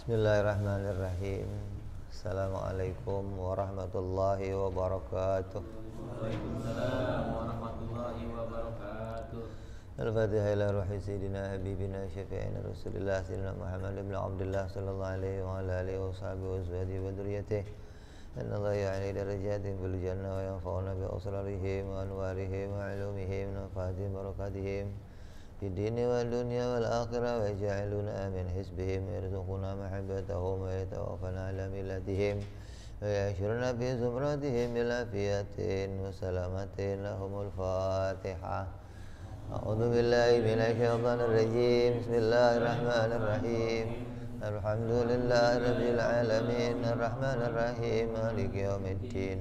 Bismillahirrahmanirrahim. Assalamualaikum warahmatullahi wabarakatuh. Waalaikumsalam warahmatullahi wabarakatuh. Al-Fatihah ila ruhi sayyidina habibina syafi'ina Rasulillah sayyidina Muhammad ibn Abdullah sallallahu alaihi wa ala alihi wa sahbihi wa azwajihi wa dzurriyyatihi. Inna Allah ya'li darajatin fil jannah wa yanfa'una bi asrarihim wa anwarihim wa 'ulumihim wa nafatihim barakatihim في الدين والدنيا والآخرة ويجعلنا من حزبهم ويرزقنا محبتهم ويتوفنا على ملتهم ويحشرنا في زمرتهم بالعافية وسلامة لهم الفاتحة. أعوذ بالله من الشيطان الرجيم. بسم الله الرحمن الرحيم. الحمد لله رب العالمين الرحمن الرحيم مالك يوم الدين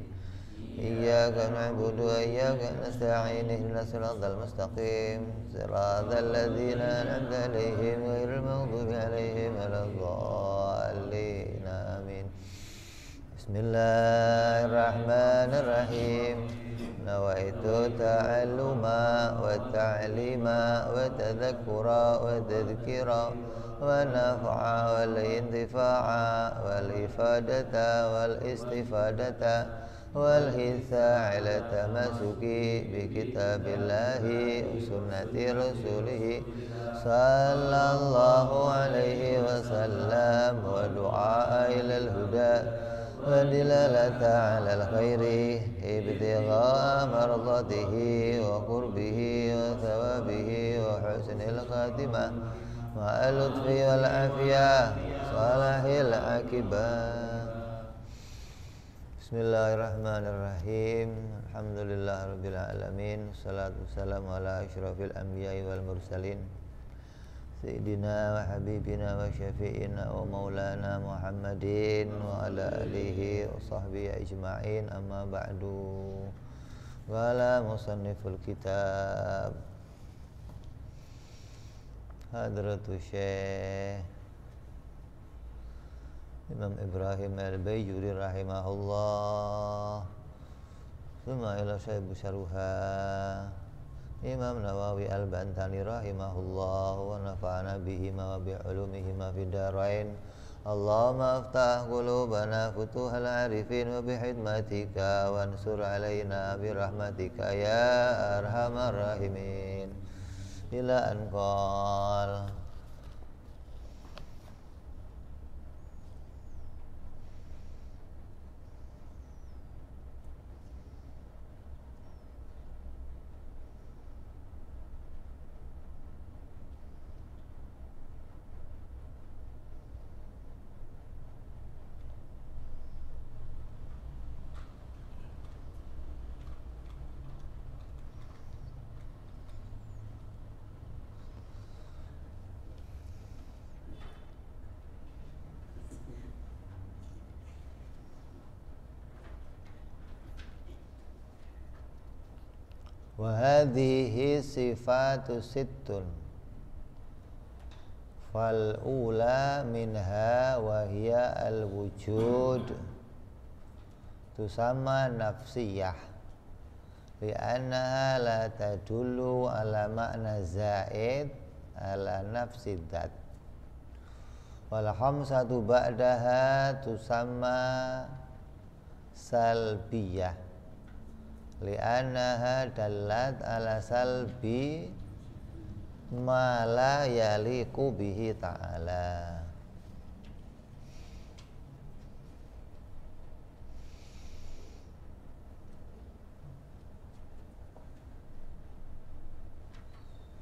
إياك نعبد وإياك نستعين اهدنا الصراط المستقيم صراط الذين أنعمت عليهم غير المغضوب عليهم ولا الضالين آمين. بسم الله الرحمن الرحيم. نويت تعلم والتعليم والتذكر والتذكير والنفع والانتفاع والإفادة والاستفادة والحث على التمسك بكتاب الله وسنة رسوله صلى الله عليه وسلم ودعاء إلى الهدى والدلالة على الخير ابتغاء مرضاته وقربه وثوابه وحسن الخاتمة مع اللطف والعافية صلاح العاقبة. Bismillahirrahmanirrahim. Alhamdulillahirabbil alamin. Wassalatu wassalamu ala asyrafil anbiya'i wal mursalin sayyidina wa habibina wa syafi'ina wa maulana Muhammadin wa ala alihi wa sahbihi ajma'in. Amma ba'du. Qala musanniful kitab Hadratus Syekh Imam Ibrahim al-Baijuri rahimahullah. Thumma ila Syekh Syarruha Imam Nawawi al-Bantani rahimahullah wa nafa'ana bihima wa bi'ulumihima fid dharain. Allahumma aftah qulubana futuhal arifin wa bihidmatika wansur alaina birahmatika ya arhamar rahimin. Ila anqal wa hadhihi sifatu sittun fal ula minha wa hiya al wujud tusamma nafsiyah li'annaha la tadullu ala ma'na zaid ala nafsi dzat wal khamsatu ba'daha tusamma salbiyah li'annaha dallat ala salbi ma la yaliqu bihi ta'ala.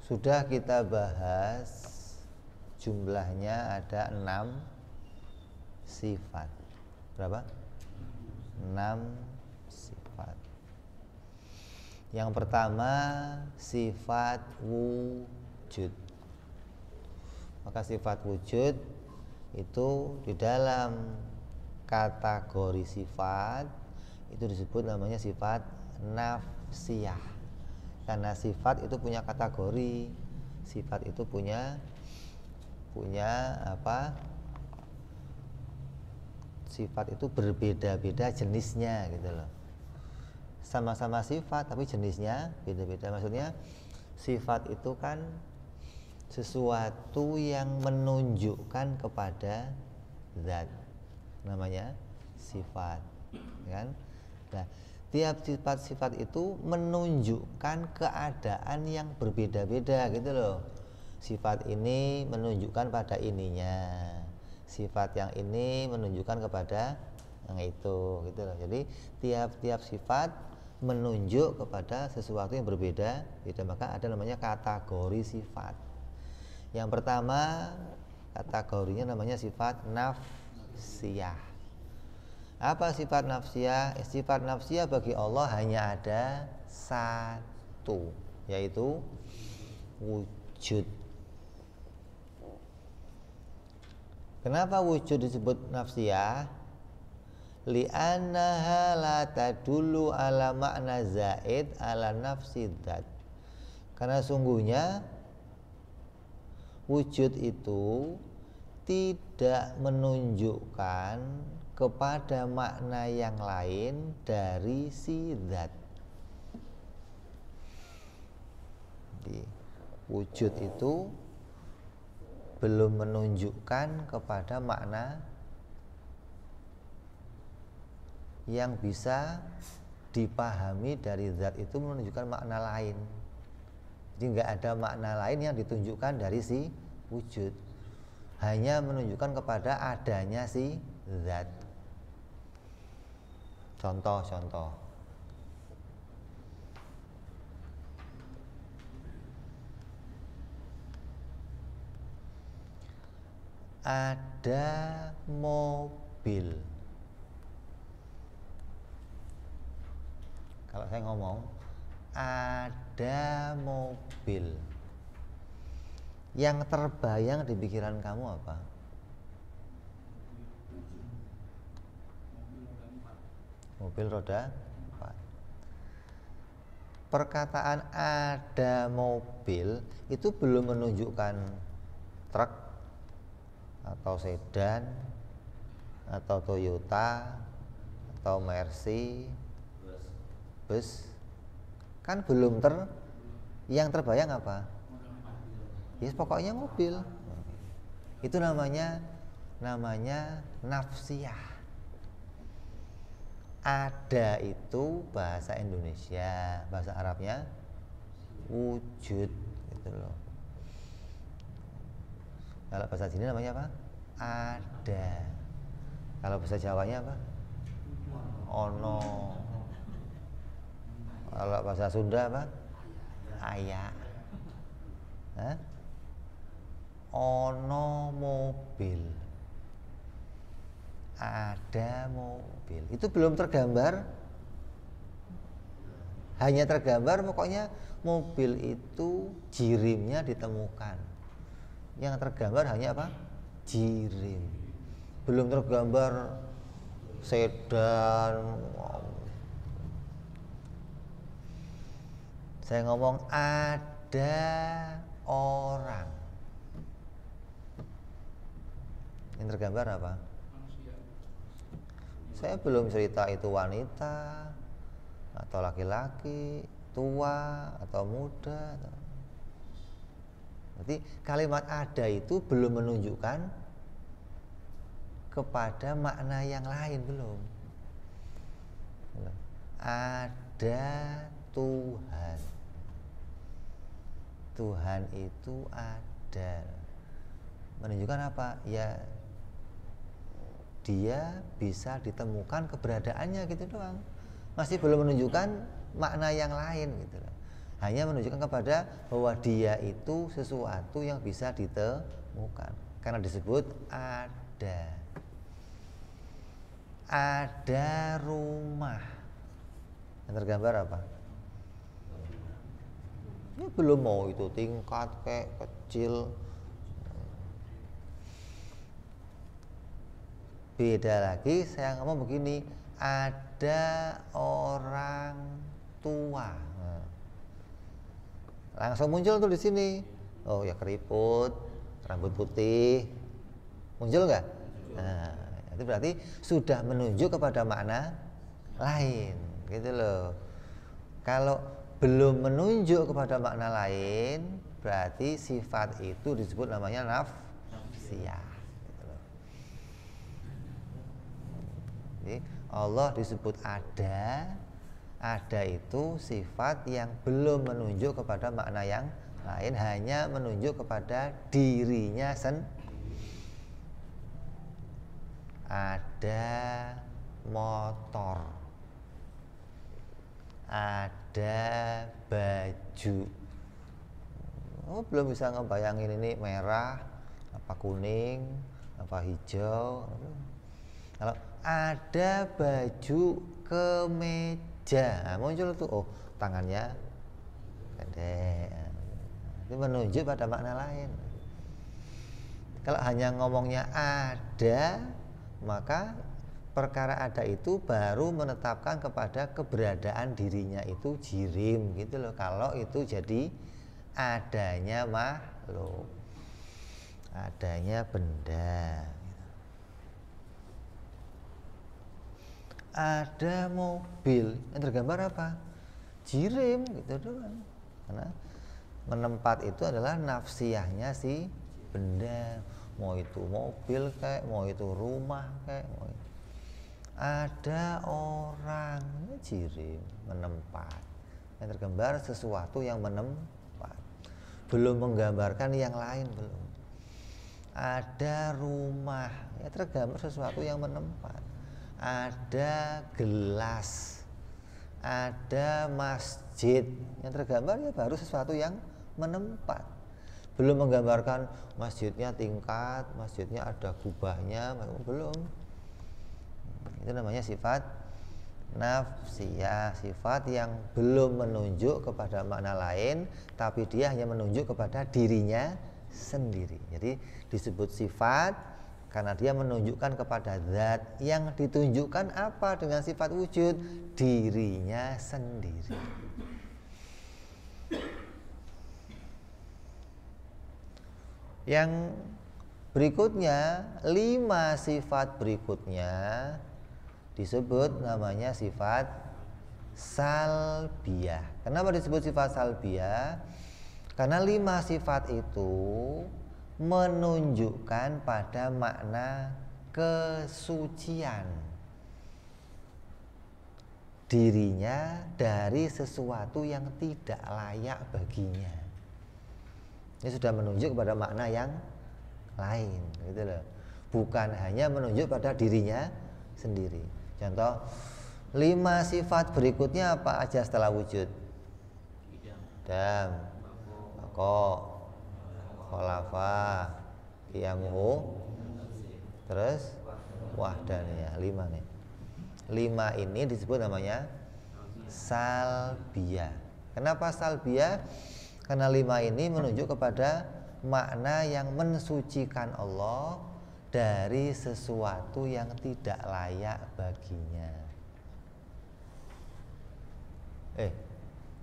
Sudah kita bahas jumlahnya ada 6 sifat. Berapa? 6 sifat. Yang pertama sifat wujud. Maka sifat wujud itu di dalam kategori sifat itu disebut namanya sifat nafsiyah. Karena sifat itu punya kategori. Sifat itu punya apa? Sifat itu berbeda-beda jenisnya gitu loh. Sama-sama sifat tapi jenisnya beda-beda. Maksudnya sifat itu kan sesuatu yang menunjukkan kepada zat, namanya sifat, kan? Nah, tiap sifat-sifat itu menunjukkan keadaan yang berbeda-beda gitu loh. Sifat ini menunjukkan pada ininya, sifat yang ini menunjukkan kepada yang itu gitu loh. Jadi tiap-tiap sifat menunjuk kepada sesuatu yang berbeda, maka ada namanya kategori sifat. Yang pertama kategorinya namanya sifat nafsiyah. Apa sifat nafsiyah? Sifat nafsiyah bagi Allah hanya ada satu, yaitu wujud. Kenapa wujud disebut nafsiyah? Li'annaha la tadullu ala makna zaid ala nafsi dzat. Karena sungguhnya wujud itu tidak menunjukkan kepada makna yang lain dari si zat. Jadi, wujud itu belum menunjukkan kepada makna yang bisa dipahami dari zat itu menunjukkan makna lain. Jadi nggak ada makna lain yang ditunjukkan dari si wujud, hanya menunjukkan kepada adanya si zat. Contoh-contoh, ada mobil. Kalau saya ngomong ada mobil, yang terbayang di pikiran kamu apa? Mobil roda 4. Perkataan ada mobil itu belum menunjukkan truk atau sedan atau Toyota atau Mercy, bus, kan belum yang terbayang apa? Ya pokoknya mobil. Itu namanya nafsiyah. Ada itu bahasa Indonesia, bahasa Arabnya wujud gitu loh. Kalau bahasa sini namanya apa? Ada. Kalau bahasa Jawanya apa? Ono. Kalau bahasa Sunda apa? Ayak. Hah? Ono mobil. Ada mobil. Itu belum tergambar. Hanya tergambar pokoknya mobil itu jirimnya ditemukan. Yang tergambar hanya apa? Jirim. Belum tergambar sedan. Saya ngomong ada orang. Yang tergambar apa? Saya belum cerita itu wanita atau laki-laki, tua atau muda. Jadi kalimat ada itu belum menunjukkan kepada makna yang lain, belum. Ada Tuhan. Tuhan itu ada. Menunjukkan apa? Ya dia bisa ditemukan keberadaannya gitu doang. Masih belum menunjukkan makna yang lain gitu loh. Hanya menunjukkan kepada bahwa dia itu sesuatu yang bisa ditemukan. Karena disebut ada. Ada rumah. Yang tergambar apa? Ya belum mau itu tingkat kayak kecil. Beda lagi saya ngomong begini, ada orang tua. Langsung muncul tuh di sini. Oh ya keriput, rambut putih. Muncul nggak? Nah, itu berarti sudah menunjuk kepada makna lain, gitu loh. Kalau belum menunjuk kepada makna lain, berarti sifat itu disebut namanya nafsiyah. Gitu loh. Jadi Allah disebut ada itu sifat yang belum menunjuk kepada makna yang lain, hanya menunjuk kepada dirinya ada motor, ada baju. Oh, belum bisa ngebayangin ini merah, apa kuning, apa hijau. Kalau ada baju kemeja, nah, muncul tuh, oh tangannya pendek. Itu menunjuk pada makna lain. Kalau hanya ngomongnya ada, maka perkara ada itu baru menetapkan kepada keberadaan dirinya itu jirim gitu loh. Kalau itu jadi adanya makhluk, adanya benda. Ada mobil yang tergambar apa? Jirim gitu doang. Karena menempat itu adalah nafsiyahnya si benda, mau itu mobil kayak, mau itu rumah kayak, mau itu. Ada orang, jirim, menempat. Yang tergambar sesuatu yang menempat, belum menggambarkan yang lain, belum. Ada rumah, ya tergambar sesuatu yang menempat. Ada gelas, ada masjid, yang tergambar ya baru sesuatu yang menempat, belum menggambarkan masjidnya tingkat, masjidnya ada kubahnya, belum. Itu namanya sifat nafsiyah, sifat yang belum menunjuk kepada makna lain, tapi dia hanya menunjuk kepada dirinya sendiri. Jadi disebut sifat karena dia menunjukkan kepada zat. Yang ditunjukkan apa dengan sifat wujud? Dirinya sendiri. Yang berikutnya, 5 sifat berikutnya disebut namanya sifat salbiyah. Kenapa disebut sifat salbiyah? Karena 5 sifat itu menunjukkan pada makna kesucian dirinya dari sesuatu yang tidak layak baginya. Ini sudah menunjuk pada makna yang lain, gitu loh. Bukan hanya menunjuk pada dirinya sendiri. Contoh, 5 sifat berikutnya apa aja setelah wujud? Dam, bako, kholafa, qiyamuhu, terus wahdaniyah. 5 nih. 5 ini disebut namanya salbiyah. Kenapa salbiyah? Karena 5 ini menunjuk kepada makna yang mensucikan Allah dari sesuatu yang tidak layak baginya.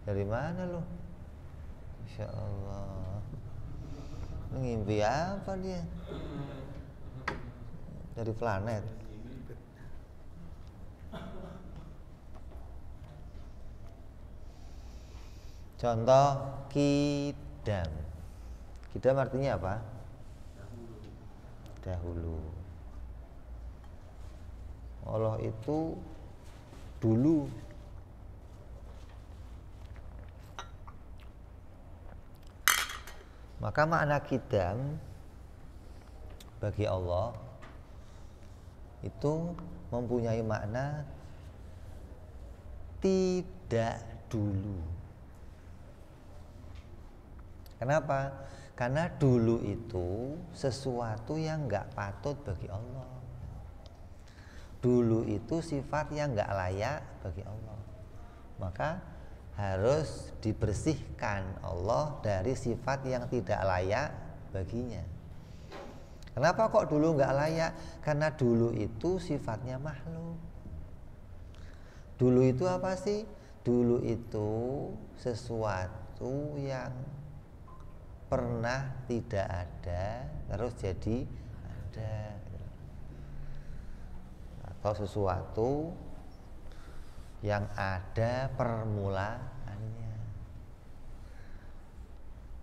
Dari mana lu? Insya Allah. Ngimpi apa dia? Dari planet. Contoh kidam. Kidam artinya apa? Dahulu. Allah itu dulu. Maka makna kidam bagi Allah itu mempunyai makna tidak dulu. Kenapa? Karena dulu itu sesuatu yang enggak patut bagi Allah. Dulu itu sifat yang enggak layak bagi Allah. Maka harus dibersihkan Allah dari sifat yang tidak layak baginya. Kenapa kok dulu enggak layak? Karena dulu itu sifatnya makhluk. Dulu itu apa sih? Dulu itu sesuatu yang pernah tidak ada terus jadi ada, atau sesuatu yang ada permulaannya.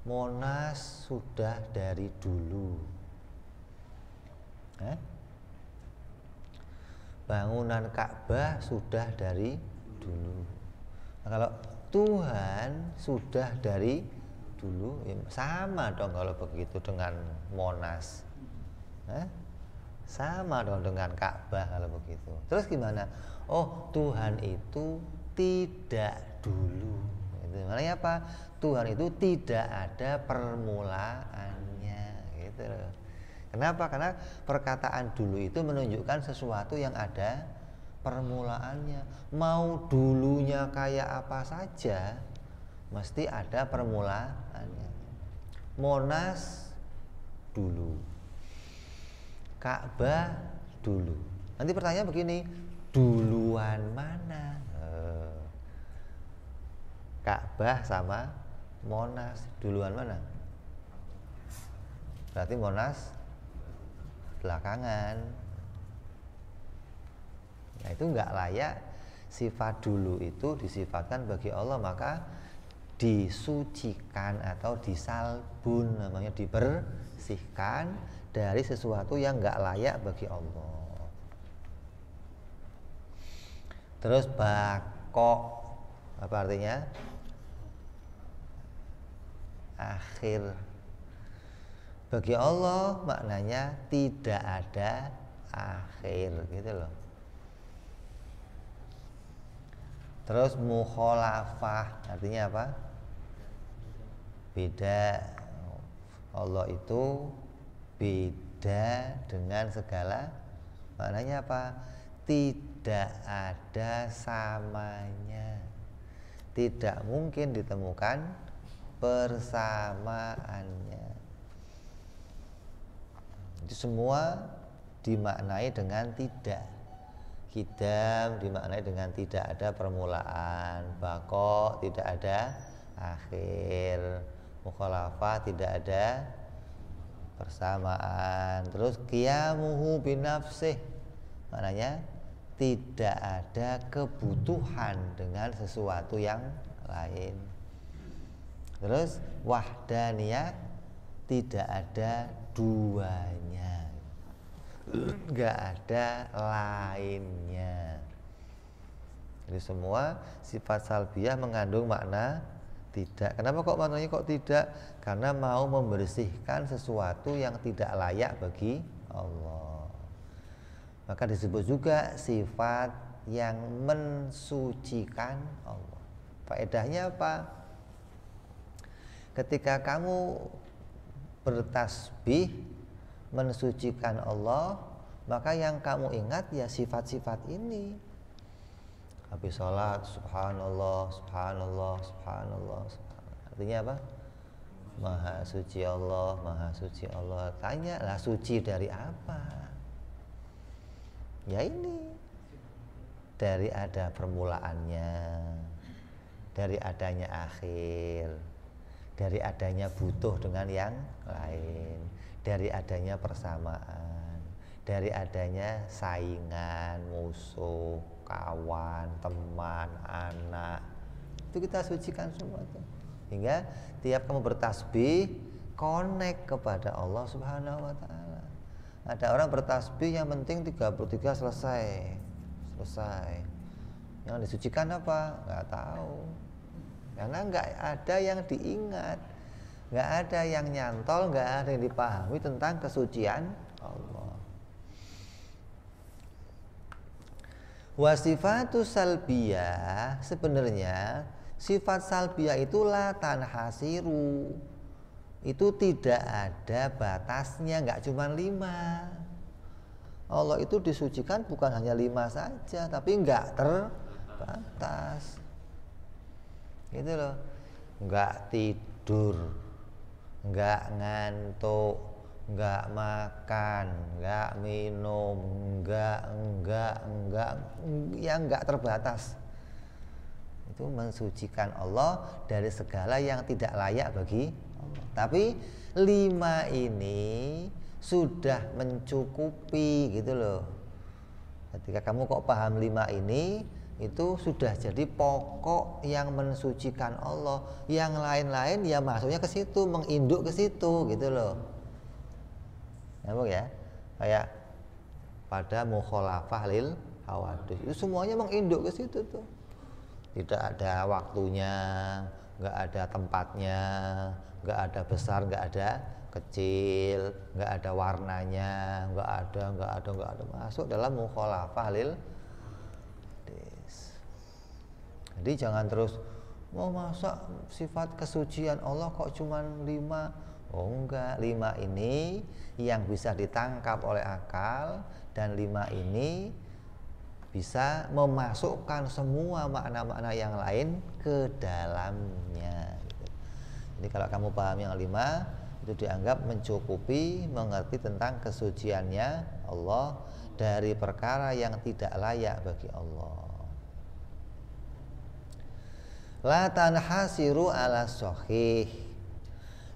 Monas sudah dari dulu. bangunan Ka'bah sudah dari dulu. Nah, kalau Tuhan sudah dari dulu, ya sama dong kalau begitu dengan Monas. Sama dong dengan Ka'bah kalau begitu. Terus gimana? Oh, Tuhan itu tidak dulu. Itu maknanya apa? Tuhan itu tidak ada permulaannya, gitu loh. Kenapa? Karena perkataan dulu itu menunjukkan sesuatu yang ada permulaannya. Mau dulunya kayak apa saja, mesti ada permulaannya. Monas dulu, Ka'bah dulu. Nanti pertanyaan begini, duluan mana? Ka'bah sama Monas, duluan mana? Berarti Monas belakangan. Nah, itu enggak layak. Sifat dulu itu disifatkan bagi Allah, maka disucikan atau disalbun, namanya dibersihkan dari sesuatu yang enggak layak bagi Allah. Terus baqo, apa artinya? Akhir. Bagi Allah maknanya tidak ada akhir, gitu loh. Terus mukhalafah artinya apa? Beda. Allah itu beda dengan segala. Maknanya apa? Tidak ada samanya. Tidak mungkin ditemukan persamaannya. Itu semua dimaknai dengan tidak. Qidam dimaknai dengan tidak ada permulaan, baqo tidak ada akhir, mukhalafah tidak ada persamaan. Terus qiyamuhu binafsih, maknanya tidak ada kebutuhan dengan sesuatu yang lain. Terus wahdaniyah, tidak ada duanya, enggak ada lainnya. Jadi semua sifat salbiyah mengandung makna tidak. Kenapa kok maknanya kok tidak? Karena mau membersihkan sesuatu yang tidak layak bagi Allah. Maka disebut juga sifat yang mensucikan Allah. Faedahnya apa? Ketika kamu bertasbih mensucikan Allah, maka yang kamu ingat ya sifat-sifat ini. Habis sholat, subhanallah, subhanallah, subhanallah, subhanallah. Artinya apa? Maha suci Allah, maha suci Allah. Tanya lah, suci dari apa? Ya ini, dari ada permulaannya, dari adanya akhir, dari adanya butuh dengan yang lain, dari adanya persamaan, dari adanya saingan, musuh, kawan, teman, anak. Itu kita sucikan semua itu. Hingga tiap kamu bertasbih, connect kepada Allah Subhanahu wa taala. Ada orang bertasbih yang penting 33 selesai. Yang disucikan apa? Enggak tahu. Karena enggak ada yang diingat, enggak ada yang nyantol, enggak ada yang dipahami tentang kesucian Allah. Wasifatu salbiyah, sebenarnya sifat salbiyah itu la tanhasiru, itu tidak ada batasnya, enggak cuma 5. Allah itu disucikan bukan hanya 5 saja, tapi enggak terbatas. Gitu loh. Enggak tidur, enggak ngantuk, enggak makan, enggak minum, enggak yang enggak terbatas. Itu mensucikan Allah dari segala yang tidak layak bagi Allah. Tapi 5 ini sudah mencukupi, gitu loh. Ketika kamu kok paham 5 ini, itu sudah jadi pokok yang mensucikan Allah. Yang lain-lain ya masuknya ke situ, menginduk ke situ, gitu loh. Nyambung ya? Kayak pada mukhalafah lil hawadis. Itu semuanya menginduk ke situ tuh. Tidak ada waktunya, nggak ada tempatnya, nggak ada besar, nggak ada kecil, nggak ada warnanya, nggak ada. Masuk dalam mukhalafah lil hadis. Jadi jangan terus mau masa sifat kesucian Allah kok cuma 5. Oh enggak, 5 ini yang bisa ditangkap oleh akal, dan 5 ini bisa memasukkan semua makna-makna yang lain ke dalamnya. Jadi kalau kamu paham yang 5, itu dianggap mencukupi mengerti tentang kesuciannya Allah dari perkara yang tidak layak bagi Allah. La tanhasiru ala sahih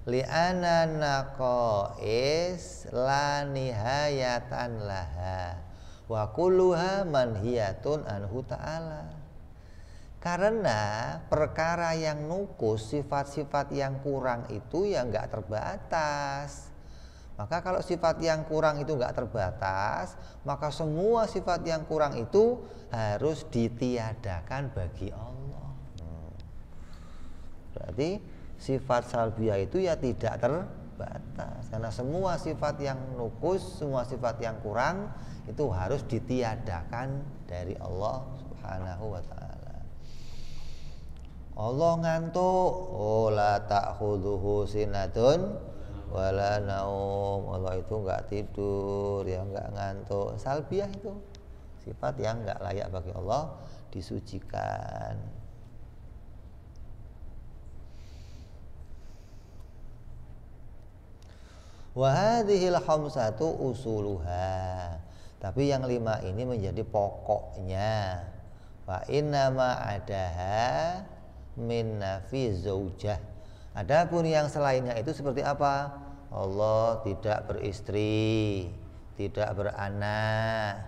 li'ana naqais la nihayatan laha wa kulluha manhiyatun anhu ta'ala. Karena perkara yang nukus, sifat-sifat yang kurang itu ya enggak terbatas. Maka kalau sifat yang kurang itu enggak terbatas, maka semua sifat yang kurang itu harus ditiadakan bagi Allah. Berarti sifat salbiyah itu ya tidak terbatas, karena semua sifat yang nukus, semua sifat yang kurang itu harus ditiadakan dari Allah Subhanahu wa ta'ala. Allah ngantuk, oh la ta'khudhuhu sinatun wala naum. Allah itu enggak tidur, ya enggak ngantuk. Salbiyah itu sifat yang enggak layak bagi Allah disucikan. Wa hadhil khamsatu usuluha. Tapi yang 5 ini menjadi pokoknya. Fa inna ma adaha min nafi zaujah. Adapun yang selainnya itu seperti apa? Allah tidak beristri, tidak beranak,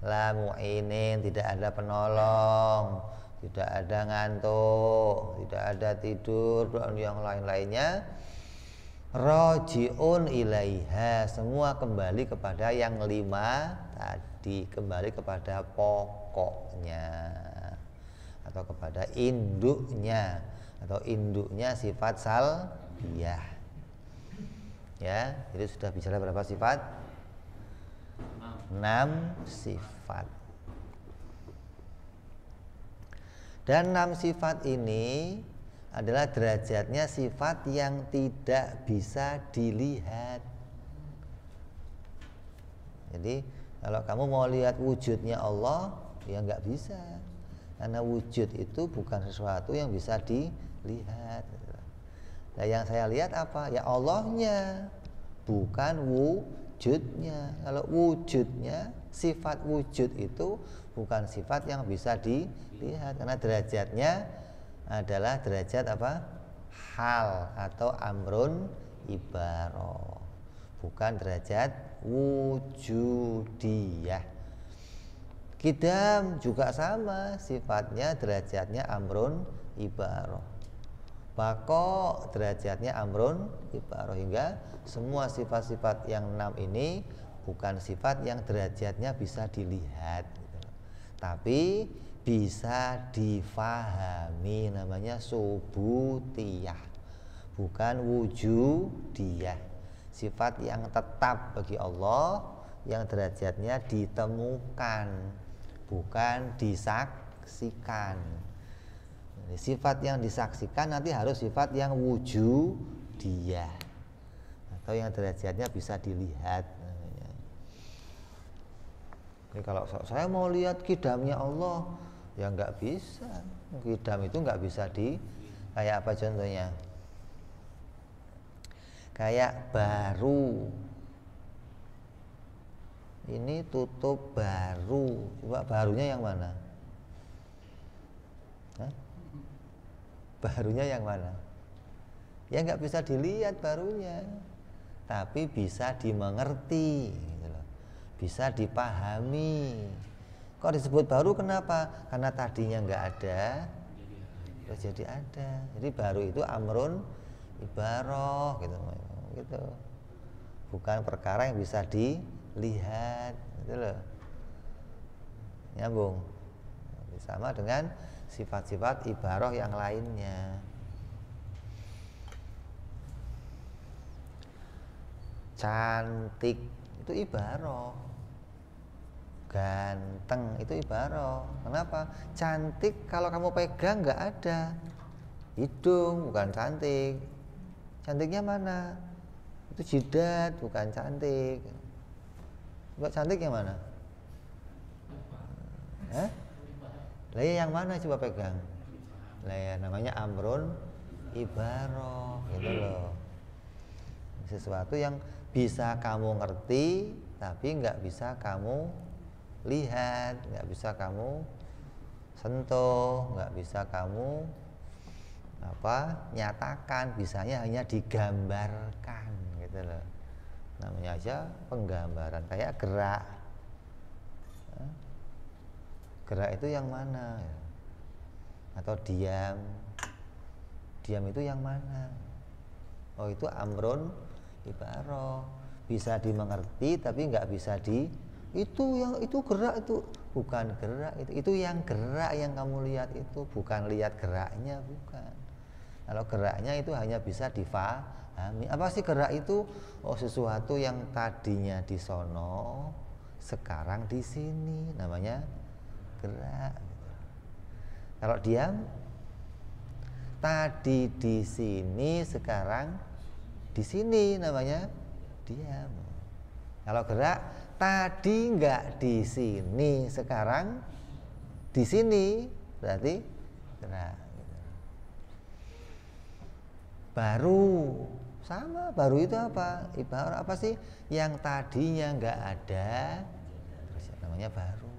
la mu'inin, tidak ada penolong, tidak ada ngantuk, tidak ada tidur, dan yang lain-lainnya. Raji'un ilaiha, semua kembali kepada yang 5 tadi, kembali kepada pokoknya atau kepada induknya, atau induknya sifat salbiyah. Ya, jadi sudah bicara berapa sifat? 6 sifat. Dan 6 sifat ini adalah derajatnya sifat yang tidak bisa dilihat. Jadi kalau kamu mau lihat wujudnya Allah, ya nggak bisa, karena wujud itu bukan sesuatu yang bisa dilihat. Nah, yang saya lihat apa? Ya Allahnya, bukan wujudnya. Kalau wujudnya, sifat wujud itu bukan sifat yang bisa dilihat, karena derajatnya adalah derajat apa? Hal atau amrun ibaroh, bukan derajat wujudiyah. Qidam juga sama, sifatnya derajatnya amrun ibaroh. Bako derajatnya amrun ibaroh, hingga semua sifat-sifat yang 6 ini bukan sifat yang derajatnya bisa dilihat, tapi bisa difahami, namanya subutiyah, bukan wujudiyah. Sifat yang tetap bagi Allah, yang derajatnya ditemukan, bukan disaksikan. Sifat yang disaksikan nanti harus sifat yang wujudiyah, atau yang derajatnya bisa dilihat. Jadi kalau saya mau lihat qidamnya Allah, ya nggak bisa. Qidam itu nggak bisa kayak apa contohnya? Kayak baru. Ini tutup baru. Coba barunya yang mana? Hah? Barunya yang mana? Ya nggak bisa dilihat barunya, tapi bisa dimengerti, gitu loh. Bisa dipahami. Kok disebut baru, kenapa? Karena tadinya nggak ada, terus jadi ada. Jadi baru itu amrun ibaroh, gitu. Bukan perkara yang bisa dilihat, gitu loh. Nyambung. Sama dengan sifat-sifat ibarah yang lainnya. Cantik itu ibarah, ganteng itu ibarah. Kenapa? Cantik kalau kamu pegang nggak ada. Hidung bukan cantik. Cantiknya mana? Itu jidat, bukan cantik. Coba cantik yang mana? Hah? Lah yang mana coba pegang? Lah ya namanya amrun ibarah gitu loh. Sesuatu yang bisa kamu ngerti tapi nggak bisa kamu lihat, nggak bisa kamu sentuh, nggak bisa kamu nyatakan, bisanya hanya digambarkan gitu loh. Namanya aja penggambaran, kayak gerak. Gerak itu yang mana? Atau diam. Diam itu yang mana? Oh itu amrun ibarah, bisa dimengerti tapi nggak bisa itu gerak itu bukan gerak, itu yang gerak yang kamu lihat itu bukan lihat geraknya, bukan. Kalau geraknya itu hanya bisa difahami. Apa sih gerak itu? Oh sesuatu yang tadinya di sono sekarang di sini, namanya gerak. Kalau diam, tadi di sini sekarang di sini, namanya diam. Kalau gerak, tadi nggak di sini, sekarang di sini, berarti gerak. Baru sama, baru itu apa? Ibarat apa sih? Yang tadinya nggak ada, terus namanya baru.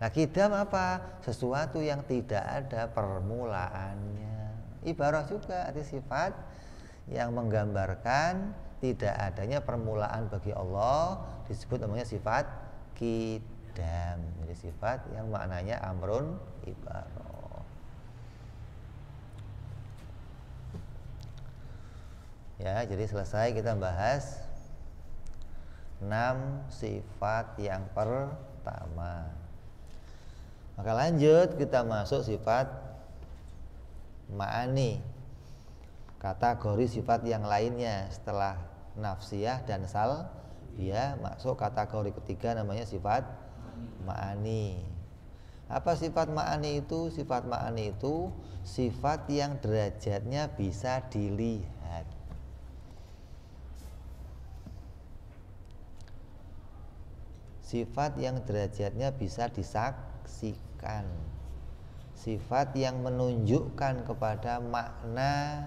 Nah kidam apa? Sesuatu yang tidak ada permulaannya. Ibarat juga arti sifat yang menggambarkan tidak adanya permulaan bagi Allah, disebut namanya sifat qidam. Jadi sifat yang maknanya amrun ibarah. Ya, jadi selesai kita bahas 6 sifat yang pertama. Maka lanjut kita masuk sifat ma'ani, kategori sifat yang lainnya. Setelah nafsiyah dan salbiyah, masuk kategori ketiga namanya sifat ma'ani. Apa sifat ma'ani itu? Sifat ma'ani itu sifat yang derajatnya bisa dilihat. Sifat yang derajatnya bisa disaksikan. Sifat yang menunjukkan kepada makna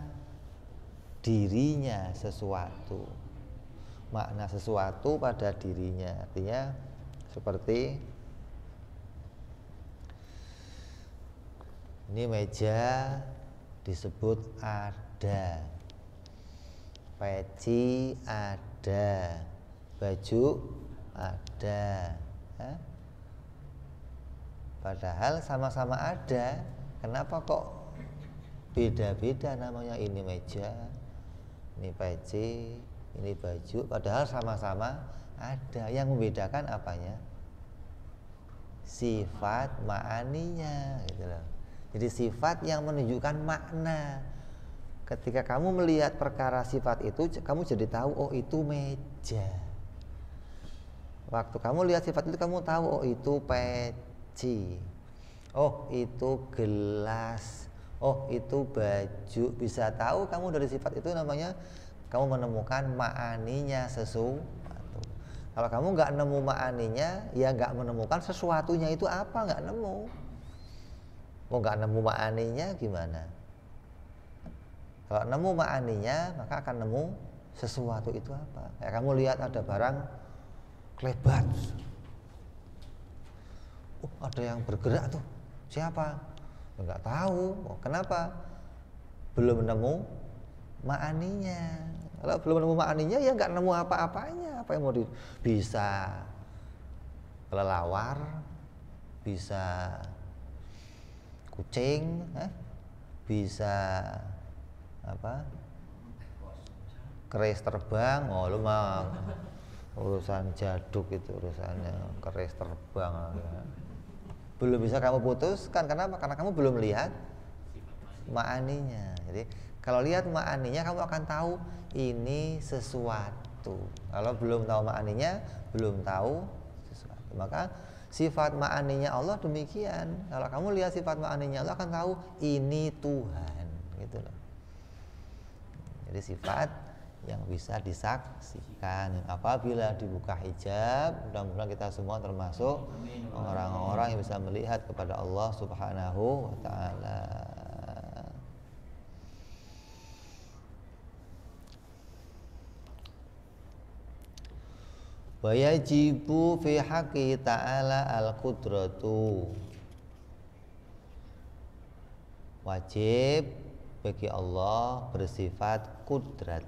dirinya sesuatu, makna sesuatu pada dirinya. Artinya seperti ini meja disebut ada, peci ada, baju ada. Padahal sama-sama ada, kenapa kok beda-beda namanya? Ini meja, ini peci, ini baju, padahal sama-sama ada. Yang membedakan apanya? Sifat ma'aninya gitu loh. Jadi sifat yang menunjukkan makna. Ketika kamu melihat perkara sifat itu, kamu jadi tahu oh itu meja. Waktu kamu lihat sifat itu, kamu tahu oh itu peci, oh itu gelas, oh itu baju. Bisa tahu kamu dari sifat itu, namanya kamu menemukan ma'aninya sesuatu. Kalau kamu nggak nemu ma'aninya, ya nggak menemukan sesuatunya itu apa, nggak nemu. Mau nggak nemu ma'aninya gimana? Kalau nemu ma'aninya, maka akan nemu sesuatu itu apa. Kayak kamu lihat ada barang kelebat, ada yang bergerak tuh, siapa? Nggak tahu. Kenapa? Belum nemu ma'aninya. Kalau belum nemu ma'aninya, ya nggak nemu apa-apanya. Apa yang mau bisa kelelawar, bisa kucing, bisa apa? Keris terbang. Oh lu mah urusan jaduk itu urusannya keris terbang ya. Belum bisa kamu putuskan. Kenapa? Karena kamu belum lihat ma'aninya. Jadi kalau lihat ma'aninya kamu akan tahu ini sesuatu. Kalau belum tahu ma'aninya, belum tahu sesuatu. Maka sifat ma'aninya Allah demikian. Kalau kamu lihat sifat ma'aninya Allah akan tahu ini Tuhan, gitu loh. Jadi sifat yang bisa disaksikan. Apabila dibuka hijab, mudah-mudahan kita semua termasuk orang-orang yang bisa melihat kepada Allah Subhanahu wa taala. Wa yajibu fi haqqi ta'ala al-qudratu. Wajib bagi Allah bersifat kudrat.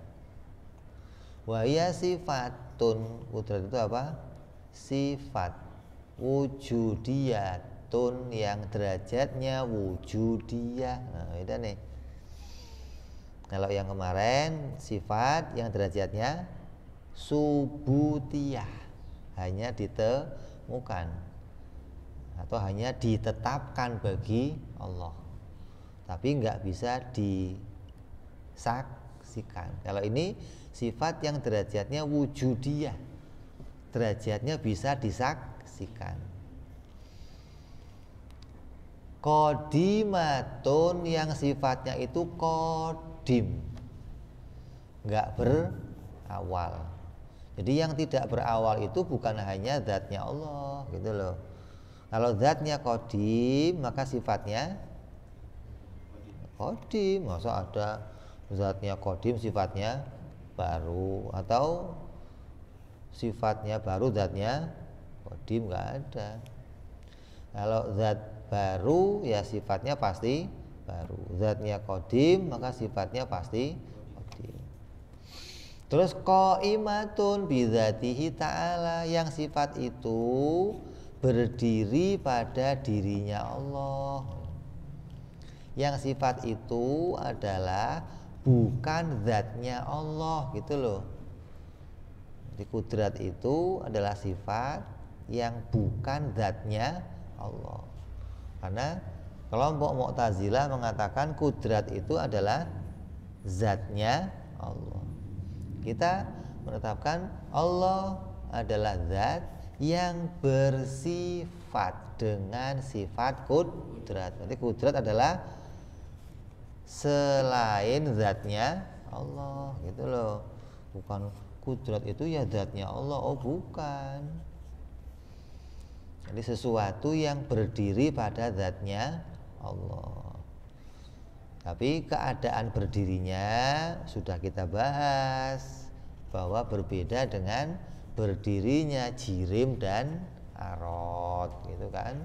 Wa ya sifatun, kudrat itu apa? Sifat wujudiyatun yang derajatnya wujudiyah. Nah, itu nih. Kalau yang kemarin sifat yang derajatnya subutiyah, hanya ditemukan atau hanya ditetapkan bagi Allah, tapi nggak bisa disaksikan. Kalau ini sifat yang derajatnya wujudiyah, derajatnya bisa disaksikan. Qodimatun yang sifatnya itu kodim, nggak berawal. Jadi yang tidak berawal itu bukan hanya zatnya Allah, gitu loh. Kalau zatnya kodim, maka sifatnya kodim. Masa ada zatnya kodim sifatnya baru, atau sifatnya baru zatnya kodim? Nggak ada. Kalau zat baru ya sifatnya pasti baru, zatnya kodim maka sifatnya pasti kodim. Terus qaimatun bidzatihi ta'ala, yang sifat itu berdiri pada dirinya Allah. Yang sifat itu adalah bukan zatnya Allah, gitu loh. Jadi kudrat itu adalah sifat yang bukan zatnya Allah. Karena kelompok Mu'tazilah mengatakan kudrat itu adalah zatnya Allah. Kita menetapkan Allah adalah zat yang bersifat dengan sifat kudrat. Berarti kudrat adalah selain zatnya Allah, gitu loh. Bukan kudrat itu ya zatnya Allah, oh bukan. Jadi sesuatu yang berdiri pada zatnya Allah. Tapi keadaan berdirinya sudah kita bahas, bahwa berbeda dengan berdirinya jirim dan arot, gitu kan.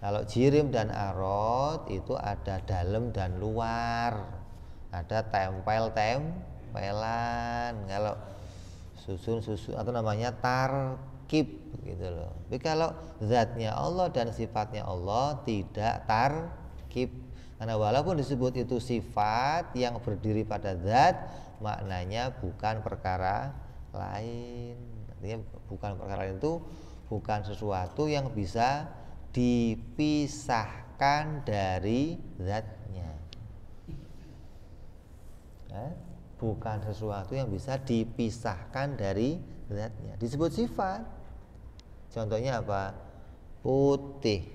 Kalau jirim dan arot itu ada dalam dan luar, ada tempel-tempelan. Kalau susun atau namanya tarkib, gitu loh. Tapi kalau zatnya Allah dan sifatnya Allah tidak tarkib, karena walaupun disebut itu sifat yang berdiri pada zat, maknanya bukan perkara lain. Artinya bukan perkara lain itu bukan sesuatu yang bisa dipisahkan dari zatnya. Bukan sesuatu yang bisa dipisahkan dari zatnya. Disebut sifat. Contohnya apa? Putih.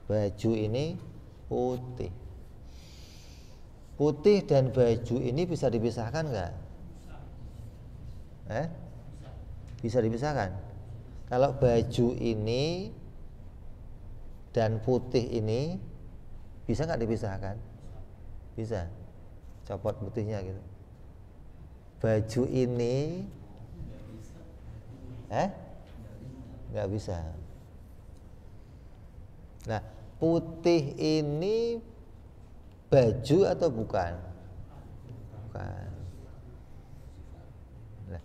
Baju ini putih. Putih dan baju ini bisa dipisahkan nggak? Bisa dipisahkan. Kalau baju ini dan putih ini bisa nggak dipisahkan? Bisa. Copot putihnya gitu. Baju ini nggak bisa. Nah, putih ini baju atau bukan? Bukan. Nah,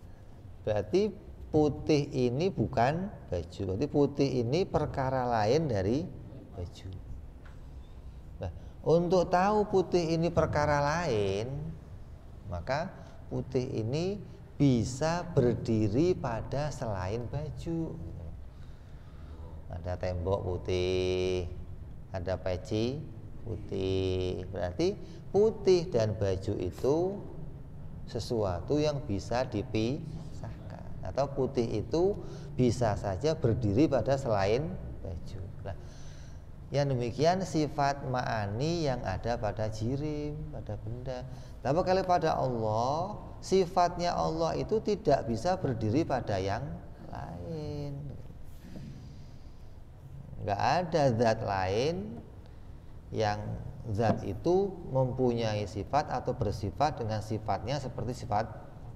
berarti putih ini bukan baju. Berarti putih ini perkara lain dari baju. Nah, untuk tahu putih ini perkara lain, maka putih ini bisa berdiri pada selain baju. Ada tembok putih, ada peci putih. Berarti putih dan baju itu sesuatu yang bisa dipisahkan, atau putih itu bisa saja berdiri pada selain baju. Nah, yang demikian sifat ma'ani yang ada pada jirim, pada benda. Tapi kalau pada Allah, sifatnya Allah itu tidak bisa berdiri pada yang lain. Nggak ada zat lain yang zat itu mempunyai sifat atau bersifat dengan sifatnya seperti sifat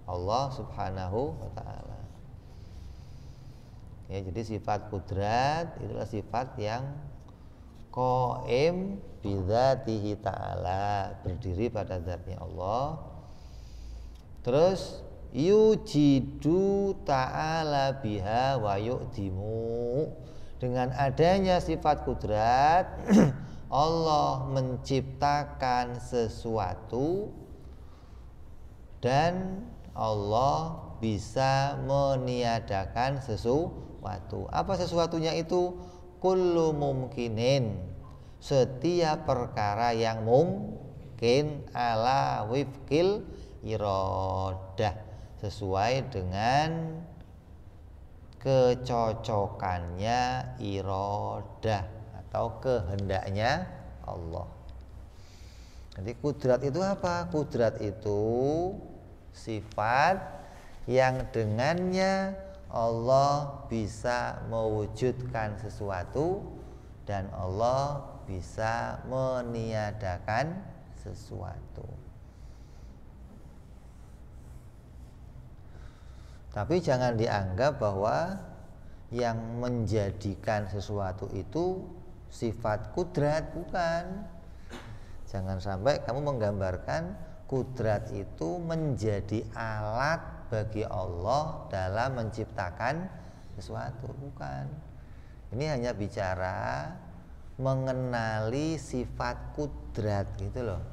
Allah Subhanahu wa ta'ala. Ya, jadi sifat kudrat itulah sifat yang qaim bidzatihi ta'ala, berdiri pada zatnya Allah. Terus yujidu ta'ala biha wa yu'dimu, dengan adanya sifat kudrat Allah menciptakan sesuatu dan Allah bisa meniadakan sesuatu. Apa sesuatunya itu? Kullu mumkinin, setiap perkara yang mungkin, ala wifqil iradah, sesuai dengan kecocokannya iradah atau kehendaknya Allah. Jadi kudrat itu apa? Kudrat itu sifat yang dengannya Allah bisa mewujudkan sesuatu dan Allah bisa meniadakan sesuatu. Tapi jangan dianggap bahwa yang menjadikan sesuatu itu sifat kudrat, bukan. Jangan sampai kamu menggambarkan kudrat itu menjadi alat bagi Allah dalam menciptakan sesuatu, bukan. Ini hanya bicara mengenali sifat kudrat gitu loh.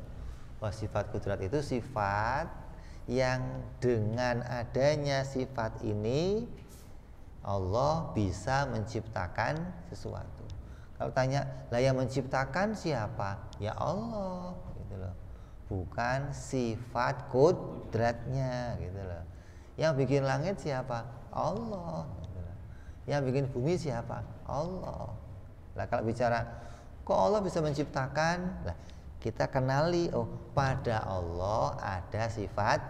Wah, sifat kudrat itu sifat yang dengan adanya sifat ini Allah bisa menciptakan sesuatu. Kalau tanya, lah yang menciptakan siapa? Ya Allah, gitu loh. Bukan sifat kudratnya, gitu loh. Yang bikin langit siapa? Allah, gitu loh. Yang bikin bumi siapa? Allah. Lah kalau bicara kok Allah bisa menciptakan? Lah kita kenali, oh pada Allah ada sifat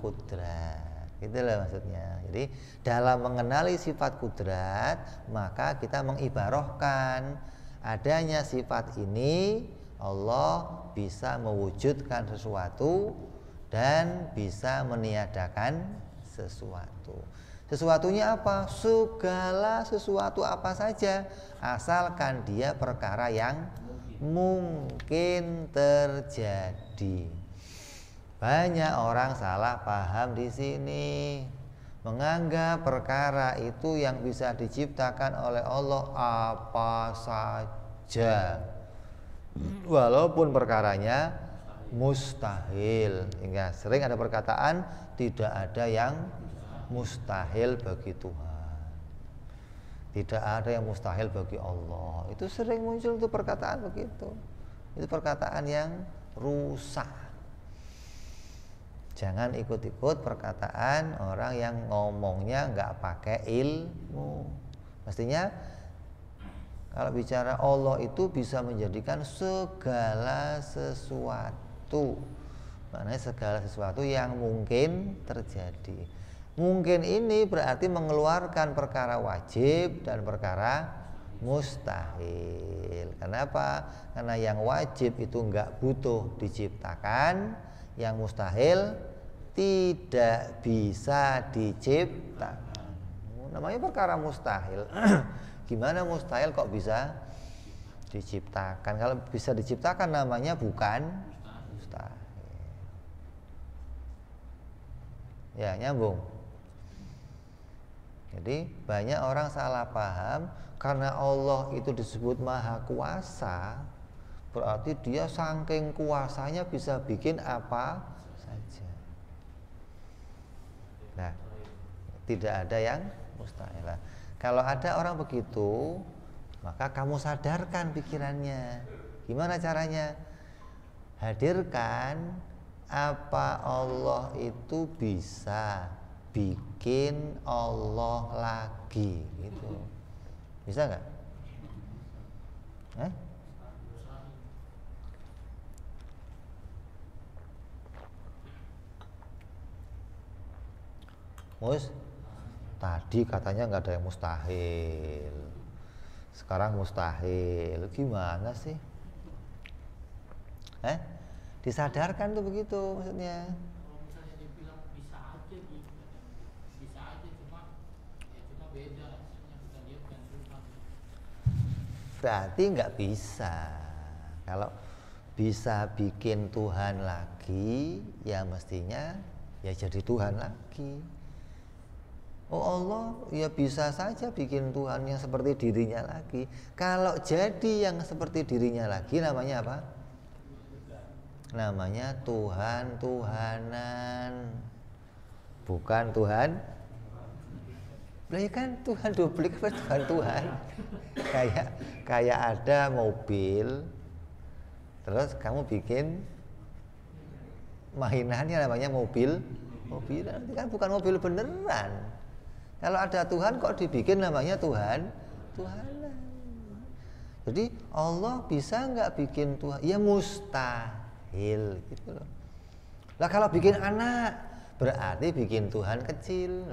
kudrat. Gitu loh maksudnya. Jadi dalam mengenali sifat kudrat, maka kita mengibarahkan adanya sifat ini Allah bisa mewujudkan sesuatu dan bisa meniadakan sesuatu. Sesuatunya apa? Segala sesuatu apa saja, asalkan dia perkara yang mungkin terjadi. Banyak orang salah paham di sini, menganggap perkara itu yang bisa diciptakan oleh Allah apa saja, walaupun perkaranya mustahil. Hingga sering ada perkataan tidak ada yang mustahil bagi Tuhan, tidak ada yang mustahil bagi Allah. Itu sering muncul tuh perkataan begitu. Itu perkataan yang rusak. Jangan ikut-ikut perkataan orang yang ngomongnya nggak pakai ilmu. Mestinya kalau bicara Allah itu bisa menjadikan segala sesuatu. Maknanya segala sesuatu yang mungkin terjadi. Mungkin ini berarti mengeluarkan perkara wajib dan perkara mustahil. Kenapa? Karena yang wajib itu nggak butuh diciptakan, yang mustahil tidak bisa diciptakan. Namanya perkara mustahil. Gimana mustahil kok bisa diciptakan? Kalau bisa diciptakan namanya bukan mustahil. Ya, nyambung. Jadi banyak orang salah paham karena Allah itu disebut Maha Kuasa, berarti dia saking kuasanya bisa bikin apa saja. Nah, tidak ada yang mustahil. Nah, kalau ada orang begitu, maka kamu sadarkan pikirannya. Gimana caranya? Hadirkan apa Allah itu bisa bikin Allah lagi, gitu. Bisa nggak? Tadi katanya nggak ada yang mustahil, sekarang mustahil. Gimana sih? Disadarkan tuh begitu maksudnya. Kalau misalnya dibilang bisa aja gitu, bisa aja cuma beda yang kita lihat kan Tuhan. Berarti nggak bisa. Kalau bisa bikin Tuhan lagi, ya mestinya ya jadi Tuhan lagi. Oh Allah ya bisa saja bikin Tuhan yang seperti dirinya lagi. Kalau jadi yang seperti dirinya lagi, namanya apa? Namanya Tuhan-Tuhanan, bukan Tuhan. Lah ya kan Tuhan duplik apa Tuhan? Kayak ada mobil, terus kamu bikin mainannya namanya mobil. Nanti kan bukan mobil beneran. Kalau ada Tuhan kok dibikin namanya Tuhanan. Jadi Allah bisa nggak bikin Tuhan? Ya mustahil gitu loh. Lah kalau bikin anak berarti bikin Tuhan kecil.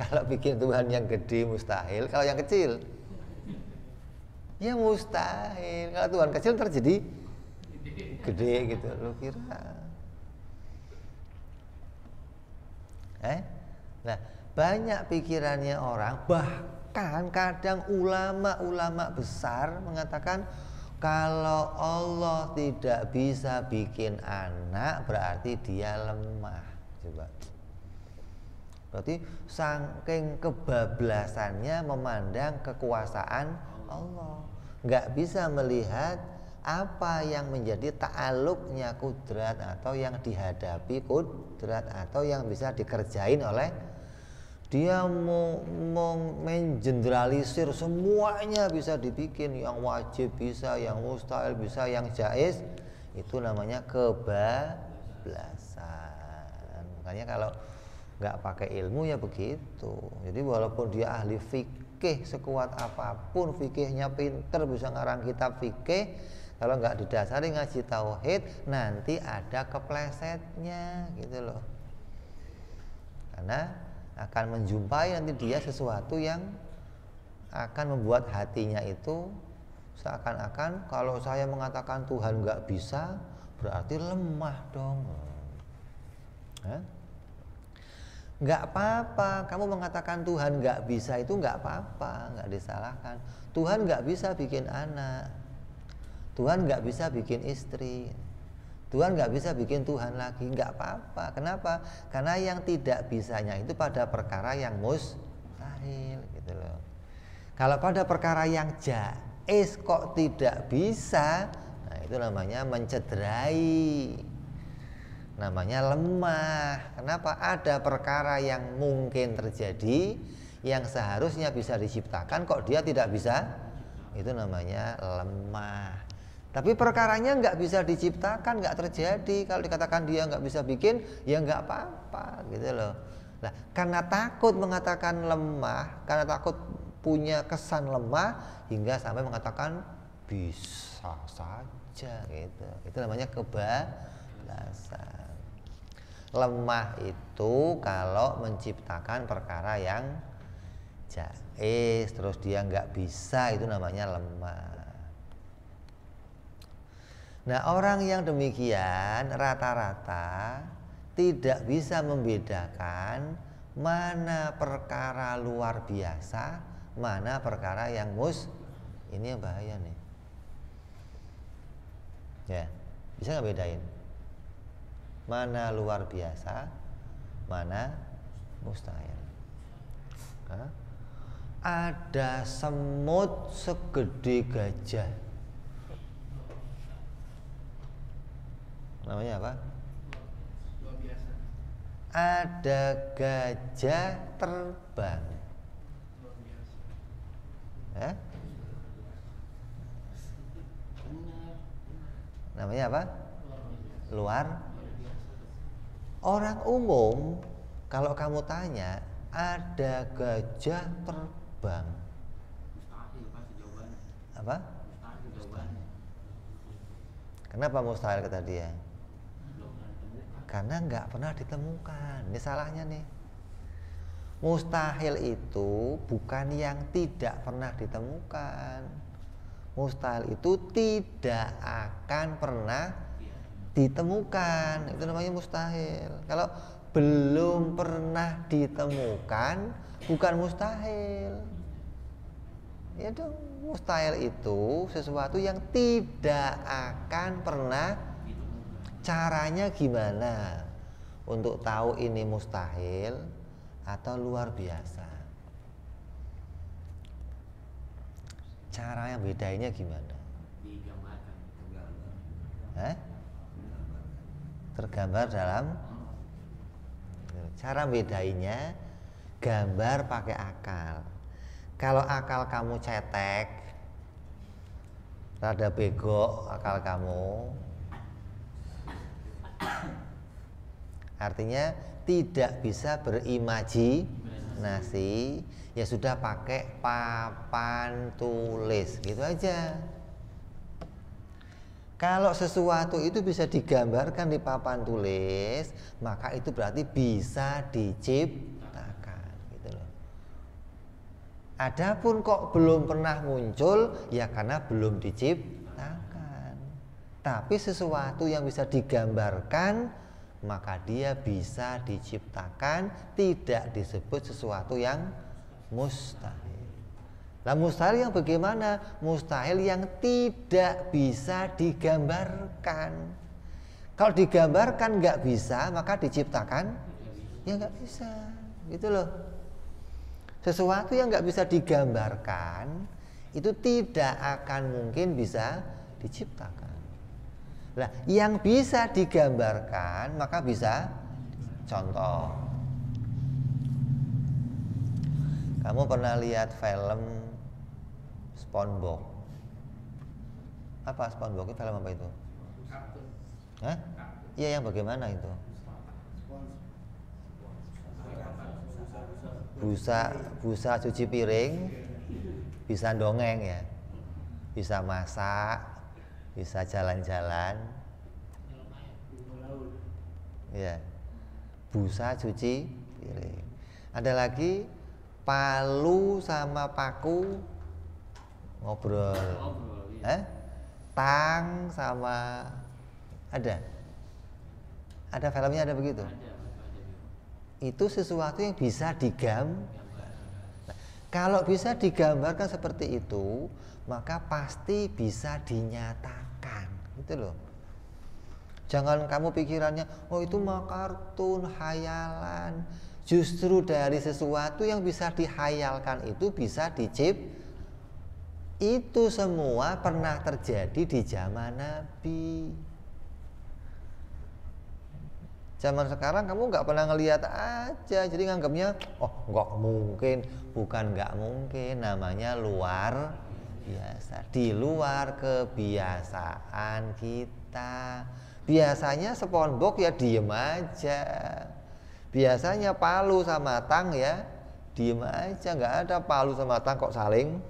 Kalau bikin Tuhan yang gede mustahil, kalau yang kecil ya mustahil. Kalau Tuhan kecil terjadi gede gitu lo kira. Nah, banyak pikirannya orang, bahkan kadang ulama-ulama besar mengatakan kalau Allah tidak bisa bikin anak berarti dia lemah. Coba. Berarti saking kebablasannya memandang kekuasaan Allah, nggak bisa melihat apa yang menjadi ta'aluknya kudrat atau yang dihadapi kudrat atau yang bisa dikerjain oleh dia. Mau mengeneralisir semuanya bisa dibikin, yang wajib bisa, yang mustahil bisa, yang jaiz, itu namanya kebablasan. Makanya kalau nggak pakai ilmu ya begitu. Jadi walaupun dia ahli fikih sekuat apapun, fikihnya pinter, bisa ngarang kitab fikih, kalau nggak didasari ngaji tauhid, nanti ada keplesetnya gitu loh. Karena akan menjumpai nanti dia sesuatu yang akan membuat hatinya itu seakan-akan kalau saya mengatakan Tuhan nggak bisa, berarti lemah dong. Nggak apa-apa, kamu mengatakan Tuhan nggak bisa itu nggak apa-apa, nggak disalahkan. Tuhan nggak bisa bikin anak, Tuhan nggak bisa bikin istri, Tuhan nggak bisa bikin Tuhan lagi, nggak apa-apa. Kenapa? Karena yang tidak bisanya itu pada perkara yang mustahil gitu loh. Kalau pada perkara yang jaiz kok tidak bisa, nah itu namanya mencederai, namanya lemah. Kenapa? Ada perkara yang mungkin terjadi, yang seharusnya bisa diciptakan kok dia tidak bisa, itu namanya lemah. Tapi perkaranya nggak bisa diciptakan, nggak terjadi. Kalau dikatakan dia nggak bisa bikin, ya nggak apa-apa gitu loh. Nah, karena takut mengatakan lemah, karena takut punya kesan lemah, hingga sampai mengatakan bisa saja gitu. Itu namanya kebablasan. Lemah itu kalau menciptakan perkara yang jaiz, terus dia nggak bisa, itu namanya lemah. Nah, orang yang demikian rata-rata tidak bisa membedakan mana perkara luar biasa, mana perkara yang ini yang bahaya nih. Ya, bisa nggak bedain? Mana luar biasa, mana mustahil. Ada semut segede gajah. Namanya apa? ada gajah terbang. Ya? Namanya apa? Luar. Orang umum kalau kamu tanya ada gajah terbang. Apa? Kenapa mustahil kata dia? Karena nggak pernah ditemukan. Ini salahnya nih. Mustahil itu bukan yang tidak pernah ditemukan. Mustahil itu tidak akan pernah ditemukan. Itu namanya mustahil. Kalau belum pernah ditemukan bukan mustahil. Ya dong, mustahil itu sesuatu yang tidak akan pernah. Caranya gimana untuk tahu ini mustahil atau luar biasa? Cara yang bedanya gimana? Digambarkan, Tergambar dalam. Cara bedainya gambar pakai akal. Kalau akal kamu cetek, rada bego akal kamu, artinya tidak bisa berimajinasi, ya sudah pakai papan tulis gitu aja. Kalau sesuatu itu bisa digambarkan di papan tulis, maka itu berarti bisa diciptakan gitu loh. Adapun kok belum pernah muncul, ya karena belum diciptakan. Tapi sesuatu yang bisa digambarkan, maka dia bisa diciptakan, tidak disebut sesuatu yang mustahil. Nah, mustahil yang bagaimana? Mustahil yang tidak bisa digambarkan. Kalau digambarkan nggak bisa, maka diciptakan ya nggak bisa, gitu loh. Sesuatu yang nggak bisa digambarkan itu tidak akan mungkin bisa diciptakan. Nah, yang bisa digambarkan maka bisa. Contoh, kamu pernah lihat film SpongeBob? Apa SpongeBob? Itu film apa itu? Hah? Iya, yang bagaimana itu? Busa cuci piring, bisa dongeng ya, bisa masak, bisa jalan-jalan. Ya, busa cuci piring. Ada lagi palu sama paku ngobrol. Tang sama ada filmnya, ada begitu. Itu sesuatu yang bisa digambar. Nah, kalau bisa digambarkan seperti itu, maka pasti bisa dinyatakan, gitu loh. Jangan kamu pikirannya, oh itu mah kartun, hayalan. Justru dari sesuatu yang bisa dihayalkan itu bisa diciptakan. Itu semua pernah terjadi di zaman Nabi. Zaman sekarang kamu nggak pernah ngelihat aja, jadi nganggapnya oh nggak mungkin. Bukan nggak mungkin, namanya luar biasa, di luar kebiasaan kita. Biasanya SpongeBob ya diem aja, biasanya palu sama tang ya diem aja, nggak ada palu sama tang kok saling.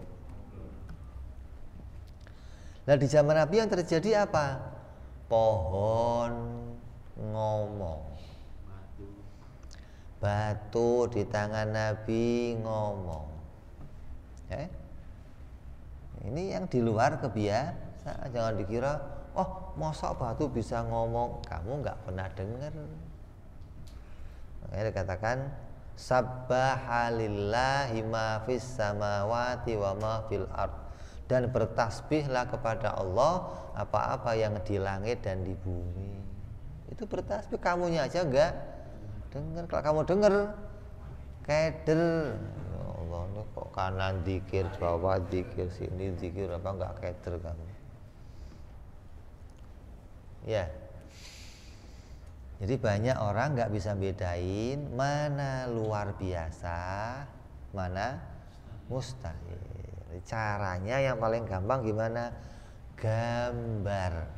Nah, di zaman Nabi yang terjadi apa? Pohon ngomong, batu di tangan Nabi ngomong. Ini yang di luar kebiasaan. Jangan dikira, oh masa batu bisa ngomong, kamu nggak pernah dengar. Makanya dikatakan Sabbahalillahi ma fis samawati wa ma fil ard. Dan bertasbihlah kepada Allah apa-apa yang di langit dan di bumi. Itu bertasbih, kamunya aja enggak dengar. Kalau kamu dengar keder, ya Allah, ini kok kanan zikir, bawah zikir, sini zikir, apa enggak keder kamu. Ya. Jadi banyak orang nggak bisa bedain mana luar biasa, mana mustahil. Caranya yang paling gampang gimana? Gambar.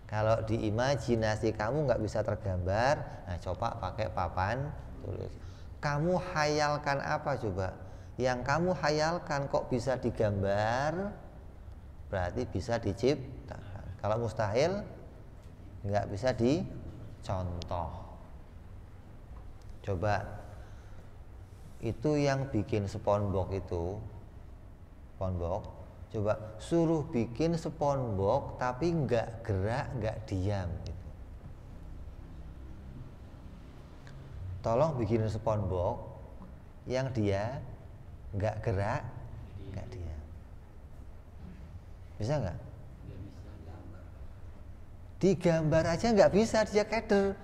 Kalau di imajinasi kamu nggak bisa tergambar, nah coba pakai papan tulis. Kamu hayalkan apa coba? Yang kamu hayalkan kok bisa digambar, berarti bisa diciptakan. Kalau mustahil nggak bisa dicontoh. Coba itu yang bikin SpongeBob itu, SpongeBob, coba suruh bikin SpongeBob tapi nggak gerak, nggak diam gitu. Tolong bikin SpongeBob yang dia nggak gerak, nggak diam. Bisa nggak? Digambar aja nggak bisa, dia keder.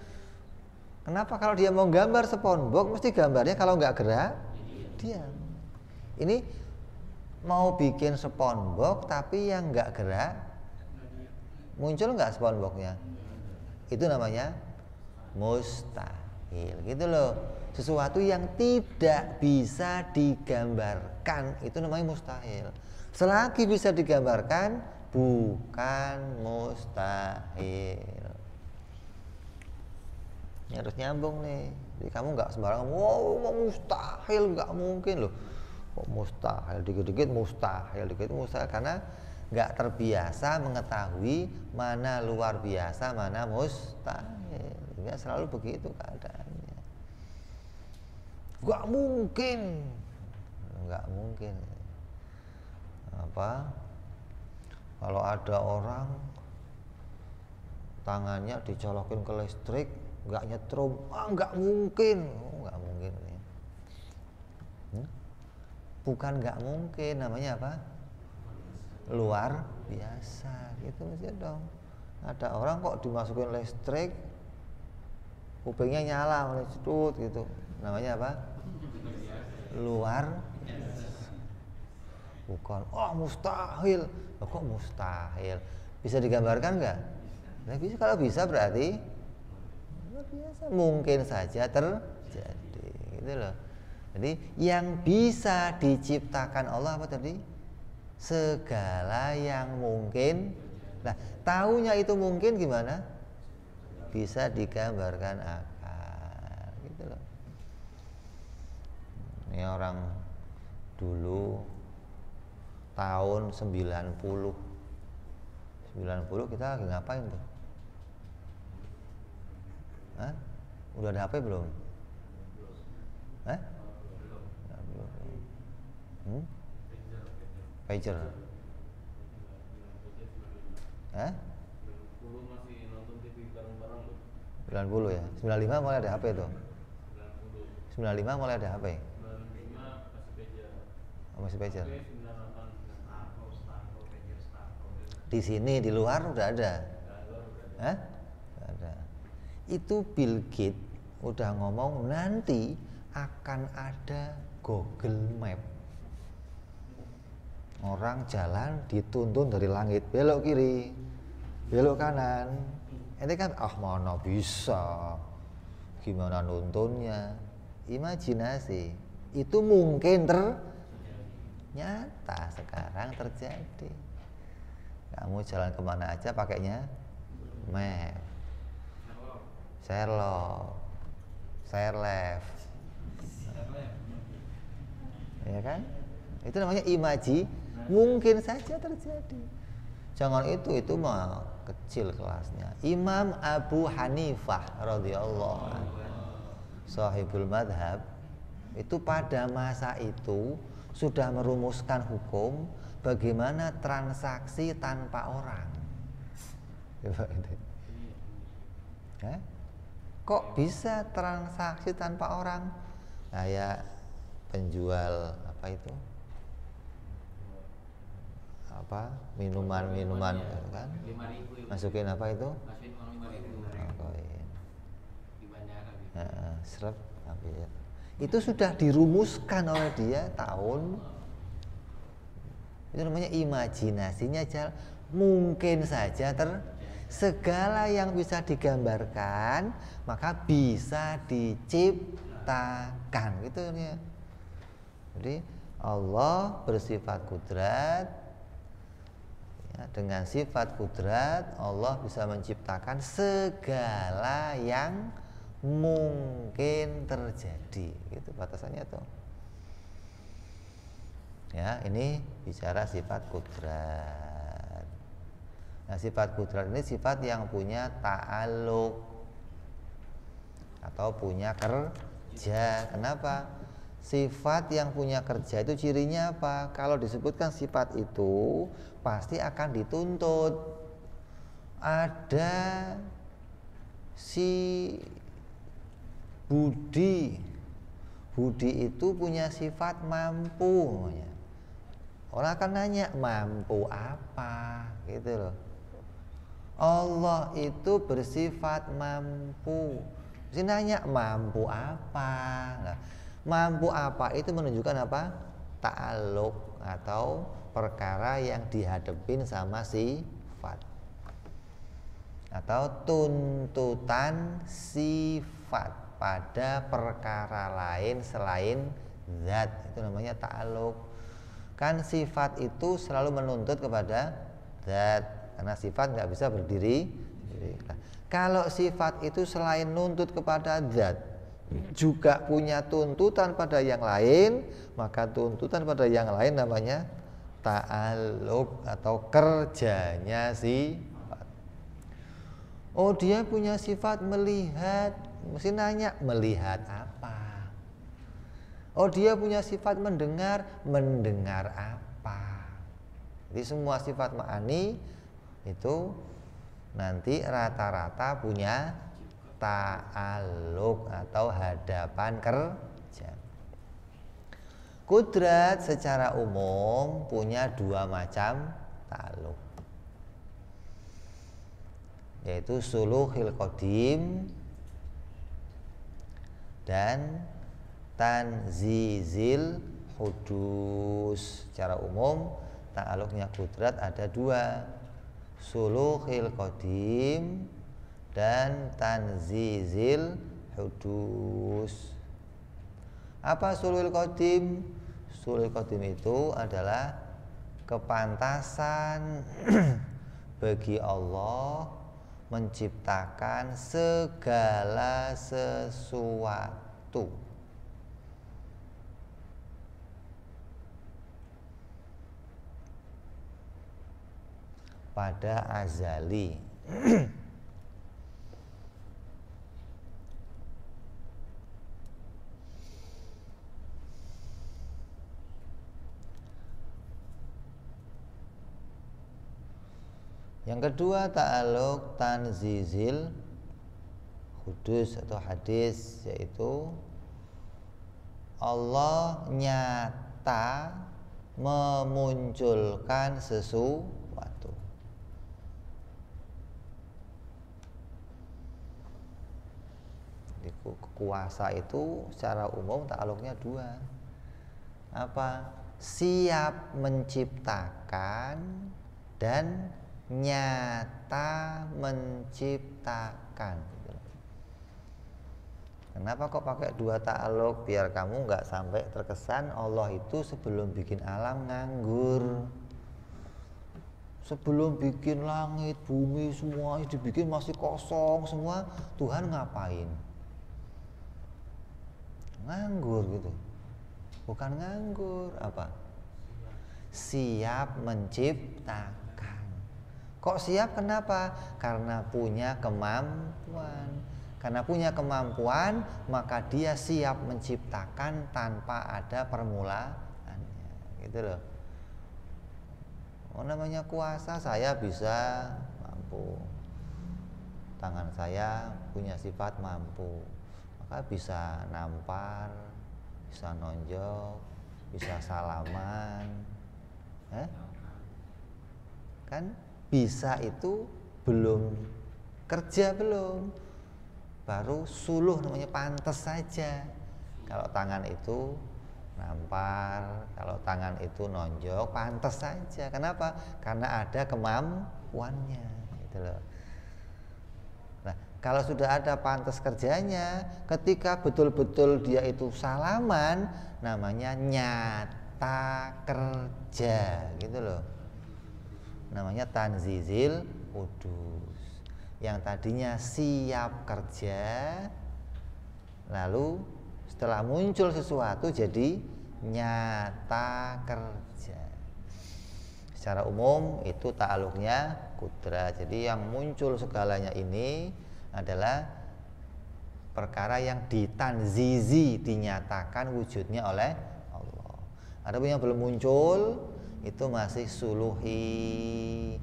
Kenapa? Kalau dia mau gambar SpongeBob mesti gambarnya kalau nggak gerak diam. Ini mau bikin SpongeBob tapi yang nggak gerak, muncul nggak SpongeBob-nya? Itu namanya mustahil, gitu loh. Sesuatu yang tidak bisa digambarkan itu namanya mustahil. Selagi bisa digambarkan bukan mustahil. Ini harus nyambung nih. Jadi kamu nggak sembarangan, wow mustahil, nggak mungkin loh. Kok mustahil, dikit-dikit mustahil, dikit mustahil, karena nggak terbiasa mengetahui mana luar biasa, mana mustahil. Nggak selalu begitu keadaannya. Nggak mungkin, nggak mungkin. Apa? Kalau ada orang tangannya dicolokin ke listrik, nggak nyetrum, nggak mungkin, nggak mungkin. Bukan nggak mungkin, namanya apa? Luar biasa, gitu aja dong. Ada orang kok dimasukin listrik, kupingnya nyala, meledut gitu, namanya apa? Luar biasa. Bukan, mustahil. Kok mustahil? Bisa digambarkan nggak? Nah, bisa. Kalau bisa berarti luar biasa, mungkin saja terjadi, gitu loh. Jadi yang bisa diciptakan Allah apa tadi? Segala yang mungkin. Nah, taunya itu mungkin gimana? Bisa digambarkan akal, gitu loh. Ini orang dulu tahun 90 kita lagi ngapain tuh? Hah? Udah ada HP belum? Hah? Pager. Hah? 90 masih nonton TV bareng-bareng loh. 90 ya? 95 mulai ada HP tuh? 95 mulai ada HP? 95 masih pager. Masih pager? 98 Di sini, di luar udah ada? Hah? Udah ada. Itu Bill Gates udah ngomong nanti akan ada Google Map. Orang jalan dituntun dari langit, belok kiri, belok kanan. Ini kan mana bisa, gimana nuntunnya? Imajinasi. Itu mungkin ternyata sekarang terjadi. Kamu jalan kemana aja pakainya map, Sherlock, Sherleft, ya kan? Itu namanya imaji, mungkin saja terjadi. Jangan itu mah kecil kelasnya. Imam Abu Hanifah radhiyallahu anhu, sahibul madhab, itu pada masa itu sudah merumuskan hukum bagaimana transaksi tanpa orang. Kok bisa transaksi tanpa orang? Kayak penjual apa itu? Apa? Minuman kan? 5.000. Masukin apa itu? Masukin uang 5.000. Koin. Di bandara gitu. Serap ambil. Itu sudah dirumuskan oleh dia tahun. Itu namanya imajinasinya mungkin saja segala yang bisa digambarkan maka bisa diciptakan gitu ya. Jadi Allah bersifat kudrat ya, dengan sifat kudrat Allah bisa menciptakan segala yang mungkin terjadi gitu batasannya tuh ya. Ini bicara sifat kudrat. Nah, sifat kudrat ini sifat yang punya ta'alluq atau punya kerja. Kenapa? Sifat yang punya kerja itu cirinya apa? Kalau disebutkan sifat itu pasti akan dituntut. Ada si Budi itu punya sifat mampu. Orang akan nanya mampu apa gitu loh. Allah itu bersifat mampu. Mesti nanya mampu apa. Nah, mampu apa itu menunjukkan apa? Ta'alluq atau perkara yang dihadapin sama sifat atau tuntutan sifat pada perkara lain selain zat, itu namanya ta'alluq. Kan sifat itu selalu menuntut kepada zat karena sifat nggak bisa berdiri. Nah, kalau sifat itu selain nuntut kepada zat juga punya tuntutan pada yang lain, maka tuntutan pada yang lain namanya ta'alluq atau kerjanya sifat. Oh, dia punya sifat melihat, mesti nanya melihat apa. Oh, dia punya sifat mendengar apa. Jadi semua sifat ma'ani itu nanti rata-rata punya ta'alluq atau hadapan kerja. Kudrat secara umum punya dua macam ta'alluq, yaitu suluhil qadim dan tanzizil hudus. Secara umum ta'alluqnya kudrat ada dua, suluhil qadim dan tanzizil hudus. Apa suluhil qadim? Suluhil qadim itu adalah kepantasan bagi Allah menciptakan segala sesuatu. Pada azali. Yang kedua ta'alluq tanzizil hudus atau hadis, yaitu Allah nyata memunculkan sesuatu. Jadi kuasa itu secara umum ta'alluqnya dua. Apa? Siap menciptakan dan nyata menciptakan. Kenapa kok pakai dua ta'alluq? Biar kamu nggak sampai terkesan Allah itu sebelum bikin alam nganggur, sebelum bikin langit, bumi semua dibikin masih kosong semua, Tuhan ngapain? Nganggur gitu. Bukan nganggur, apa? Siap menciptakan. Kok siap? Kenapa? Karena punya kemampuan. Karena punya kemampuan, maka dia siap menciptakan tanpa ada permulaannya. Gitu loh. Oh, namanya kuasa, saya bisa mampu. Tangan saya punya sifat mampu. Maka bisa nampar, bisa nonjok, bisa salaman. Kan? Bisa itu belum kerja, belum, baru suluh, namanya pantas saja. Kalau tangan itu nampar, kalau tangan itu nonjok, pantas saja. Kenapa? Karena ada kemampuannya gitu loh. Kalau sudah ada pantas kerjanya, ketika betul-betul dia itu salaman, namanya nyata kerja, gitu loh. Namanya tanzizil udus. Yang tadinya siap kerja, lalu setelah muncul sesuatu jadi nyata kerja. Secara umum itu ta'aluknya kudrat. Jadi yang muncul segalanya ini adalah perkara yang ditanzizi, dinyatakan wujudnya oleh Allah. Adapun yang belum muncul itu masih suluhi,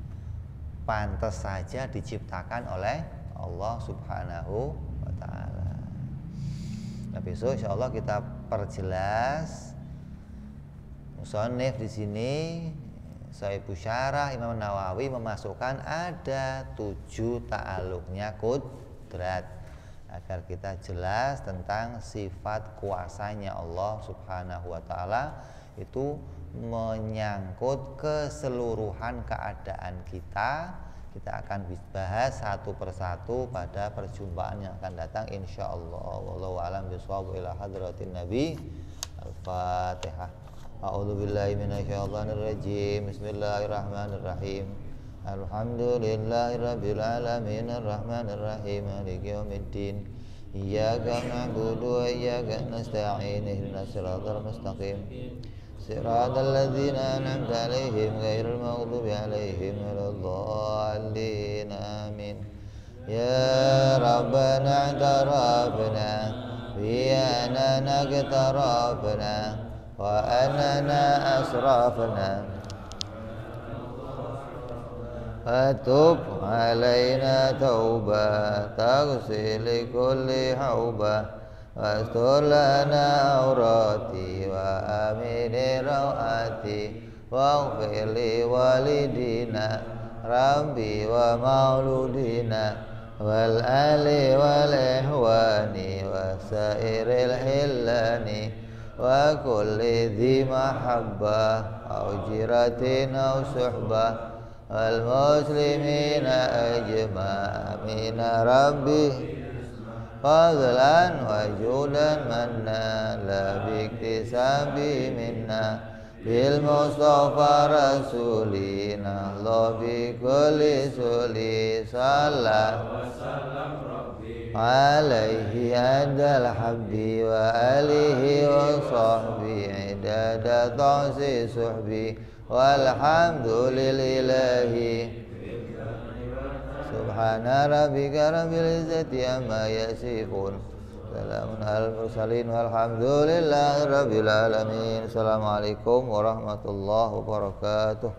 pantas saja diciptakan oleh Allah Subhanahu wa ta'ala. Nah, besok insya Allah kita perjelas. Musannif di sini Sahibul Syarah Imam Nawawi memasukkan ada 7 ta'aluknya kudrat agar kita jelas tentang sifat kuasanya Allah Subhanahu wa ta'ala. Itu menyangkut keseluruhan keadaan kita. Kita akan bahas satu persatu pada perjumpaan yang akan datang insyaallah. Wallahu a'lam bishawab. Ila hadratin Nabi. Al-Fatihah. A'udzu billahi minasyaitonir rajim. Bismillahirrahmanirrahim. Alhamdulillahirabbil alamin arrahmanir rahim maliki yaumiddin. Iyyaka na'budu wa iyyaka nasta'in ihdinas siratal mustaqim. Siratal ladzina an'amta 'alaihim ghairil maghdubi 'alaihim waladdallin. Amin. Ya Rabbana i'tarafna bi annana iqtarafna wa annana asrafna fatub 'alaina tauba taghsil kulli hauba wastur lana aurati wa amini rawati waghfir li walidina rabbi wa mauludina wal ali wal ihwani wa sairil hillani wa kulli dhi mahabbah au jiratin au suhbah wal muslimina ajma'ina rabbi fadlan wa judan manna la biktisabi minna bil mustafa rasulina Allah bi kulli suli sallallahu alaihi adal habbi wa alihi wa sahbihi idada ta'si suhbi walhamdulillahi Subhana rabbika rabbil izzati amma yasifun. Salamun alal mursalin walhamdulillahi rabbil alamin. Assalamualaikum warahmatullahi wabarakatuh.